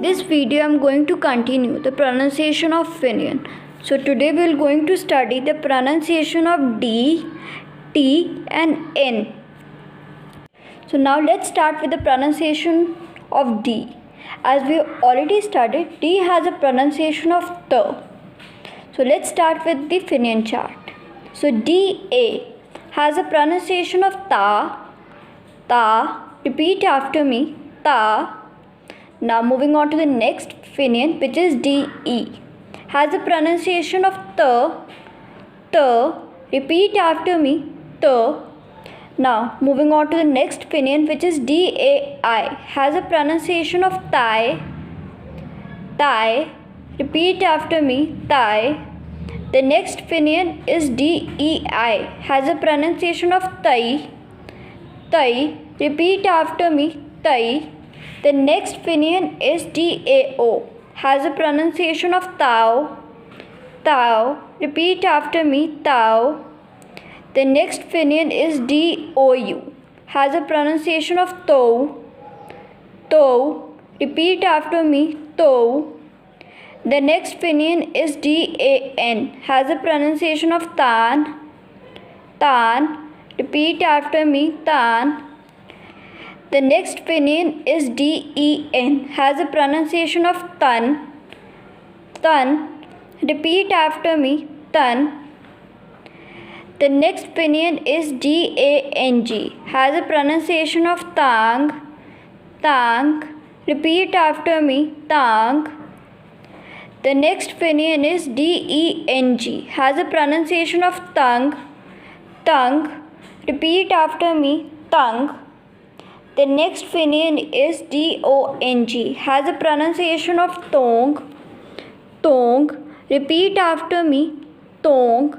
This video I am going to continue the pronunciation of Finnian. So today we are going to study the pronunciation of D, T and N. So now let's start with the pronunciation of D. As we already studied, D has a pronunciation of T. So let's start with the Finnian chart. So DA has a pronunciation of Ta, Ta. Repeat after me, Ta. Now moving on to the next Finnian, which is DE. Has a pronunciation of T, T. Repeat after me, T. Now moving on to the next Finnian, which is DAI. Has a pronunciation of Thai, Thai. Repeat after me, Thai. The next Finnian is DEI. Has a pronunciation of Thai, Thai. Repeat after me, Thai. The next Finnian is DAO. Has a pronunciation of Tao, Tao. Repeat after me, Tao. The next Finnian is DOU. Has a pronunciation of Tou, Tou. Repeat after me, Tou. The next Finnian is DAN. Has a pronunciation of Tan, Tan. Repeat after me, Tan. The next Finnian is DEN. Has a pronunciation of Tan, Tan. Repeat after me, Tan. The next Finnian is DANG. Has a pronunciation of Tang, Tang. Repeat after me, Tang. The next Finnian is DENG. Has a pronunciation of Tongue, Tongue. Repeat after me, Tongue. The next Finnian is DONG. Has a pronunciation of Tong, Tong. Repeat after me, Tong.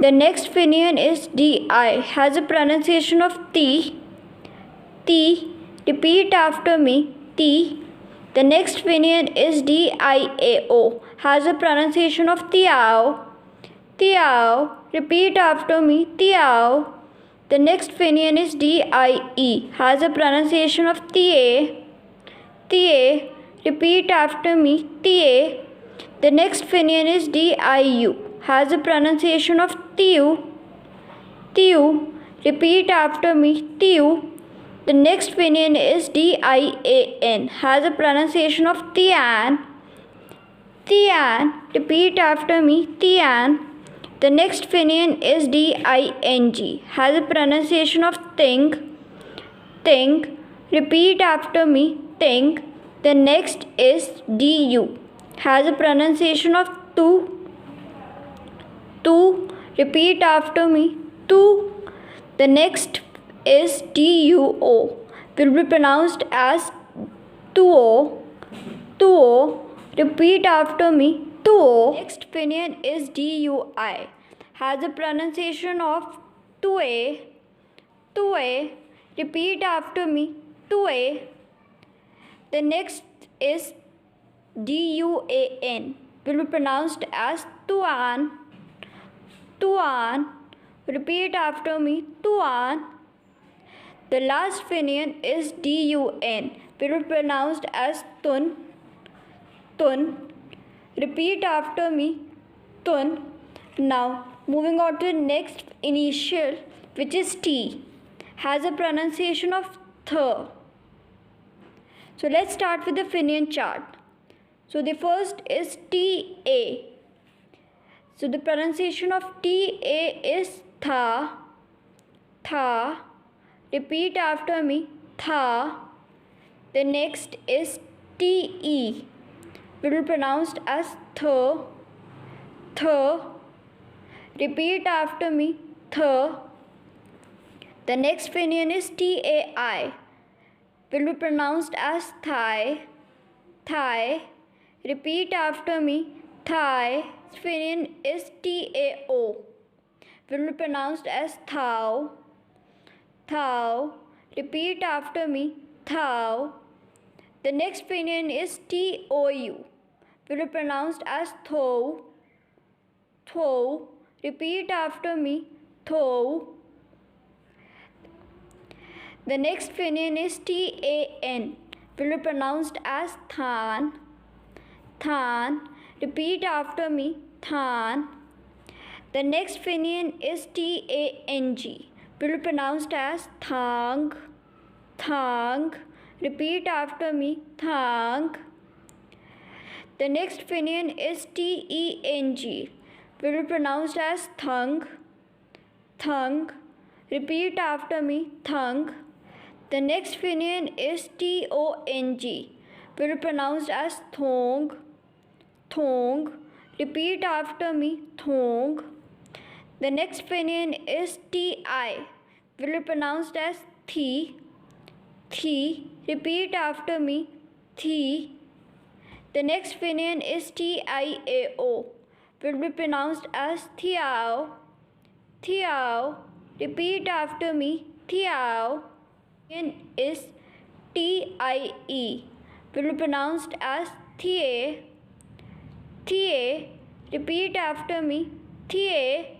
The next Finnian is DI. Has a pronunciation of Ti, Ti. Repeat after me, Ti. The next Finnian is DIAO. Has a pronunciation of Tiao, Tiao. Repeat after me, Tiao. The next Finnian is DIE. Has a pronunciation of TA, TA. Repeat after me, TA. The next Finnian is DIU. Has a pronunciation of Tiu, Tiu. Repeat after me, Tiu. The next Finnian is DIAN. Has a pronunciation of Tian, Tian. Repeat after me, Tian. The next Finnian is DING. Has a pronunciation of think, think. Repeat after me, think. The next is DU. Has a pronunciation of tu, tu. Repeat after me, tu. The next is DUO. Will be pronounced as tuo, tuo. Repeat after me, tuo. Next Finnian is DUI. Has a pronunciation of tue, tue. Repeat after me, tue. The next is DUAN. Will be pronounced as tuan, tuan. Repeat after me, tuan. The last Finnian is DUN. Will be pronounced as tun, tun. Repeat after me, tun. Now moving on to the next initial, which is T. Has a pronunciation of th. So let's start with the Finnian chart. So the first is TA. So the pronunciation of TA is tha, tha. Repeat after me, tha. The next is TE. Will be pronounced as th, th. Repeat after me, th. The next Finnian is TAI. Will be pronounced as thigh, thigh. Repeat after me, thigh. Finnian is TAO. Will be pronounced as thou, thou. Repeat after me, thou. The next Finnian is TOU. Will be pronounced as thou, thou. Repeat after me, thou. The next finion is T-A-N. Will be pronounced as than. Than. Repeat after me. Than. The next finion is T-A-N-G. Will be pronounced as thang. Thang. Repeat after me. Thang. The next finion is T-E-N-G. Will be pronounced as thang. Thang. Repeat after me. Thang. The next finion is T-O-N-G. Will be pronounced as thong. Thong. Repeat after me. Thong. The next finion is T-I. Will be pronounced as thi. Thi. Repeat after me. Thi. The next finion is T-I-A-O. Will be pronounced as thiao. Thiao. Repeat after me. Thiao. Is T-I-E. Will be pronounced as thie. Thie. Repeat after me. Thie.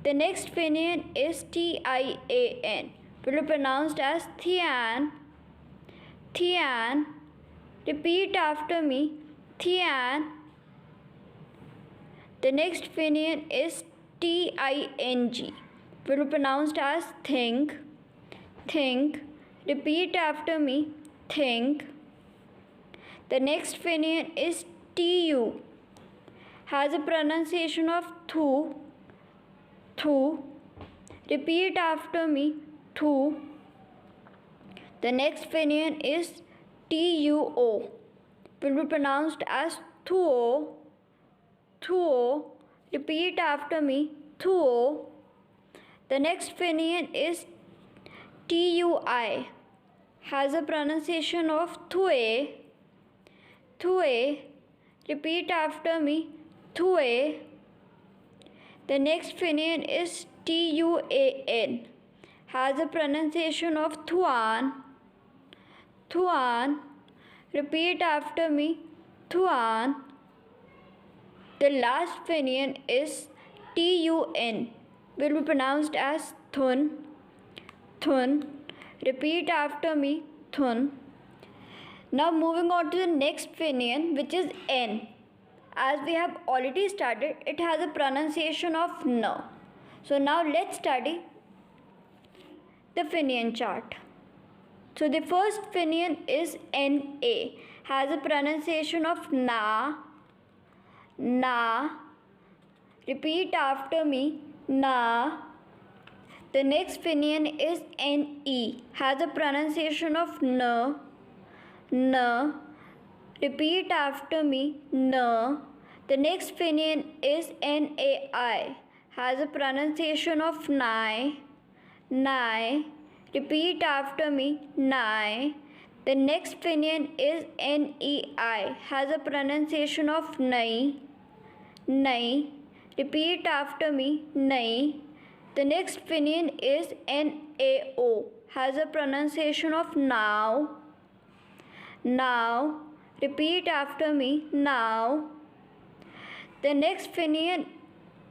The next finion is T-I-A-N. Will be pronounced as thian. Thian. Repeat after me. Thian. The next finion is T-I-N-G. Will be pronounced as think. Think. Repeat after me. Think. The next finion is T-U. Has a pronunciation of thu. Thu. Repeat after me. Thu. The next finion is T-U-O. Will be pronounced as thuo. Thuo. Repeat after me. Thuo. The next finion is T-U-I. Has a pronunciation of thue. Thue. Repeat after me. Thue. The next finion is T-U-A-N. Has a pronunciation of thuan. Thuan. Repeat after me. Thuan. The last finion is T-U-N. Will be pronounced as thun. Thun. Repeat after me. Thun. Now moving on to the next finion, which is N. As we have already studied, it has a pronunciation of N. So now let's study the finion chart. So the first finion is N-A. Has a pronunciation of na. Na. Repeat after me. Na. The next finion is N-E. Has a pronunciation of N. N. Repeat after me. N. The next finion is N-A-I. Has a pronunciation of nai. Nai. Repeat after me. Nai. The next finion is N-E-I. Has a pronunciation of nai. Nai. Repeat after me. Nai. The next finion is N-A-O. Has a pronunciation of now. Now. Repeat after me. Now. The next finion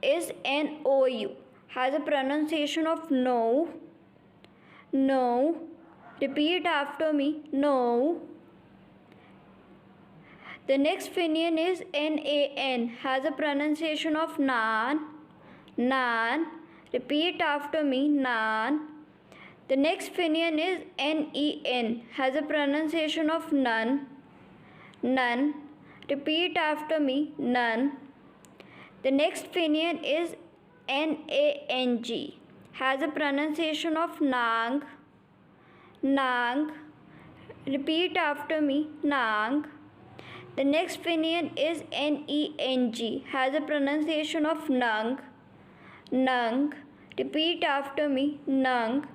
is N-O-U. Has a pronunciation of no. No. Repeat after me. No. The next finion is N-A-N. Has a pronunciation of nan. Nan. Repeat after me. Nan. The next finion is N-E-N. Has a pronunciation of none. None. Repeat after me. None. The next finion is N-A-N-G. Has a pronunciation of nang. Nang. Repeat after me. Nang. The next finion is N-E-N-G. Has a pronunciation of nung. Nung. Repeat after me. Nung.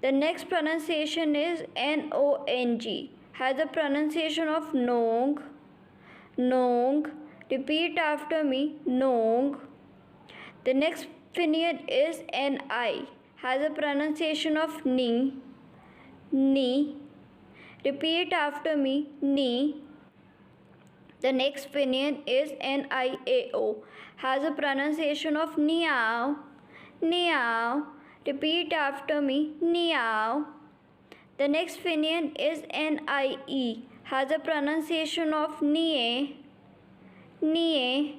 The next pronunciation is N-O-N-G. Has a pronunciation of nong. Nong. Repeat after me. Nong. The next finion is N-I. Has a pronunciation of ni. Ni. Repeat after me. Ni. The next finion is N-I-A-O. Has a pronunciation of niao. Niao. Repeat after me. Niao. The next Finnian is nie. Has a pronunciation of nie. Nie.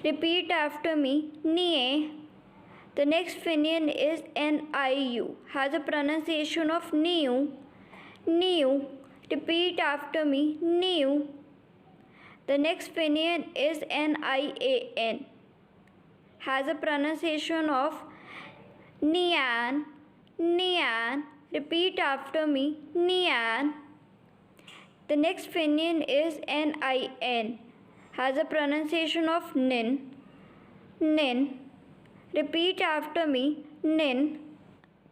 Repeat after me. Nie. The next Finnian is niu. Has a pronunciation of niu. Niu. Repeat after me. Niu. The next Finnian is nian. Has a pronunciation of nian. Nian. Repeat after me. Nian. The next Finnian is nin. Has a pronunciation of nin. Nin. Repeat after me. Nin.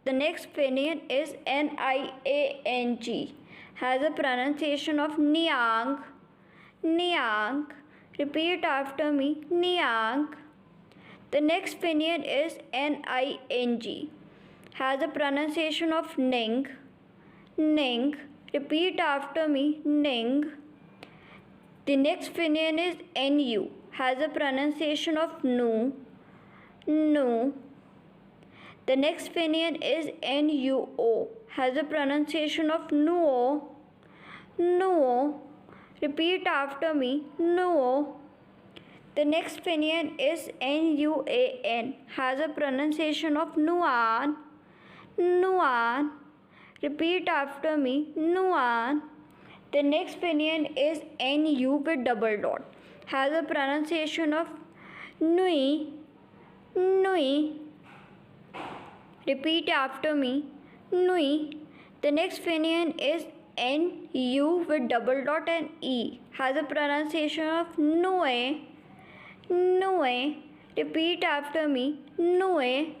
The next Finnian is niang. Has a pronunciation of niang. Niang. Repeat after me. Niang. The next Finnian is ning. Has a pronunciation of ning. Ning. Repeat after me. Ning. The next Finnian is nu. Has a pronunciation of nu. Nu. The next Finnian is nuo. Has a pronunciation of nuo. Nuo. Repeat after me. Nuo. The next Finnian is nuan. Has a pronunciation of nuan. Nuan. Repeat after me. Nuan. The next Finnian is nu with double dot. Has a pronunciation of nui. Nui. Repeat after me. Nui. The next Finnian is nu with double dot and e. Has a pronunciation of nue. Nue. Repeat after me. Nue.